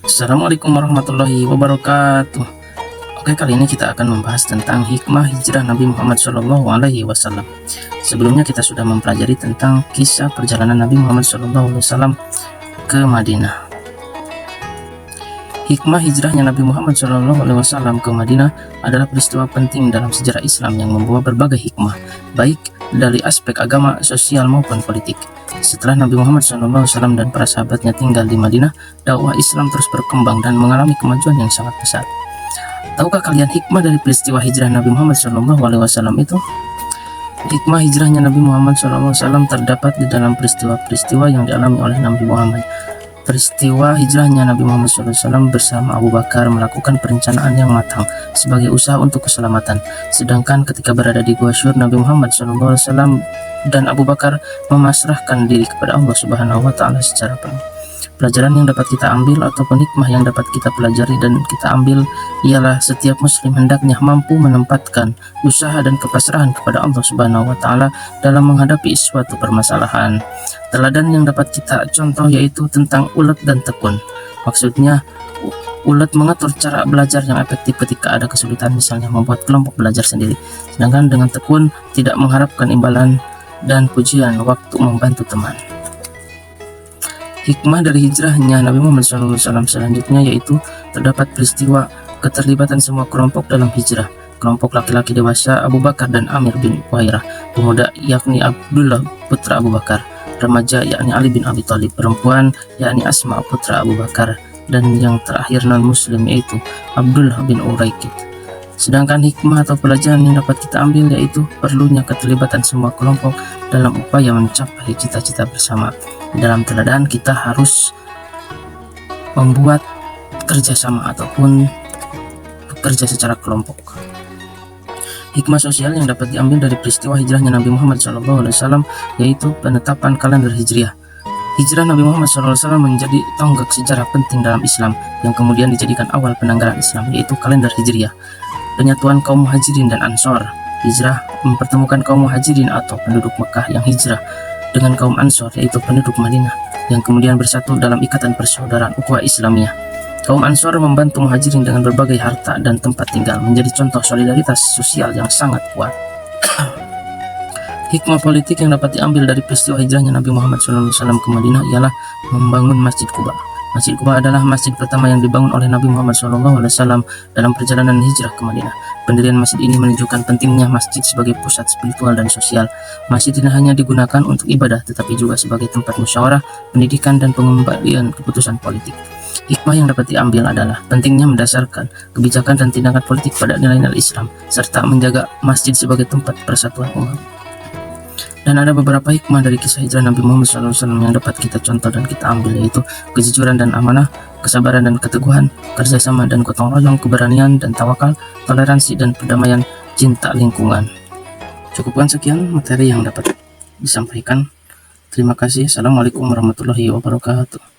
Assalamualaikum warahmatullahi wabarakatuh. Oke, kali ini kita akan membahas tentang hikmah hijrah Nabi Muhammad SAW. Sebelumnya kita sudah mempelajari tentang kisah perjalanan Nabi Muhammad SAW ke Madinah. Hikmah hijrahnya Nabi Muhammad SAW ke Madinah adalah peristiwa penting dalam sejarah Islam yang membawa berbagai hikmah, baik dari aspek agama, sosial maupun politik. Setelah Nabi Muhammad SAW dan para sahabatnya tinggal di Madinah, dakwah Islam terus berkembang dan mengalami kemajuan yang sangat pesat. Tahukah kalian hikmah dari peristiwa hijrah Nabi Muhammad SAW itu? Hikmah hijrahnya Nabi Muhammad SAW terdapat di dalam peristiwa-peristiwa yang dialami oleh Nabi Muhammad. Peristiwa hijrahnya Nabi Muhammad SAW bersama Abu Bakar melakukan perencanaan yang matang sebagai usaha untuk keselamatan. Sedangkan ketika berada di Gua Syur, Nabi Muhammad SAW dan Abu Bakar memasrahkan diri kepada Allah Subhanahu wa Ta'ala secara penuh. Pelajaran yang dapat kita ambil ataupun hikmah yang dapat kita pelajari dan kita ambil ialah setiap muslim hendaknya mampu menempatkan usaha dan kepasrahan kepada Allah Subhanahu wa Ta'ala dalam menghadapi suatu permasalahan. Teladan yang dapat kita contoh yaitu tentang ulet dan tekun. Maksudnya, ulet mengatur cara belajar yang efektif ketika ada kesulitan, misalnya membuat kelompok belajar sendiri. Sedangkan dengan tekun tidak mengharapkan imbalan dan pujian waktu membantu teman. Hikmah dari hijrahnya Nabi Muhammad SAW selanjutnya yaitu terdapat peristiwa keterlibatan semua kelompok dalam hijrah. Kelompok laki-laki dewasa Abu Bakar dan Amir bin Uhairah, pemuda yakni Abdullah putra Abu Bakar, remaja yakni Ali bin Abi Thalib, perempuan yakni Asma putra Abu Bakar, dan yang terakhir non-muslim yaitu Abdullah bin Uraikid. Sedangkan hikmah atau pelajaran yang dapat kita ambil yaitu perlunya keterlibatan semua kelompok dalam upaya mencapai cita-cita bersama. Dalam teladan kita harus membuat kerjasama ataupun bekerja secara kelompok. Hikmah sosial yang dapat diambil dari peristiwa hijrahnya Nabi Muhammad SAW yaitu penetapan kalender Hijriah. Hijrah Nabi Muhammad SAW menjadi tonggak sejarah penting dalam Islam yang kemudian dijadikan awal penanggalan Islam, yaitu kalender Hijriah. Penyatuan kaum Muhajirin dan Ansor. Hijrah mempertemukan kaum Muhajirin atau penduduk Mekah yang hijrah dengan kaum Ansor yaitu penduduk Madinah yang kemudian bersatu dalam ikatan persaudaraan ukhuwah Islamiyah. Kaum Ansor membantu Muhajirin dengan berbagai harta dan tempat tinggal, menjadi contoh solidaritas sosial yang sangat kuat. Hikmah politik yang dapat diambil dari peristiwa hijrahnya Nabi Muhammad SAW ke Madinah ialah membangun Masjid Quba. Masjid Quba adalah masjid pertama yang dibangun oleh Nabi Muhammad SAW dalam perjalanan hijrah ke Madinah. Pendirian masjid ini menunjukkan pentingnya masjid sebagai pusat spiritual dan sosial. Masjid tidak hanya digunakan untuk ibadah, tetapi juga sebagai tempat musyawarah, pendidikan, dan pengambilan keputusan politik. Hikmah yang dapat diambil adalah pentingnya mendasarkan kebijakan dan tindakan politik pada nilai-nilai Islam, serta menjaga masjid sebagai tempat persatuan umat. Dan ada beberapa hikmah dari kisah hijrah Nabi Muhammad SAW yang dapat kita contoh dan kita ambil, yaitu kejujuran dan amanah, kesabaran dan keteguhan, kerjasama dan gotong royong, keberanian dan tawakal, toleransi dan perdamaian, cinta lingkungan. Cukupkan sekian materi yang dapat disampaikan. Terima kasih. Assalamualaikum warahmatullahi wabarakatuh.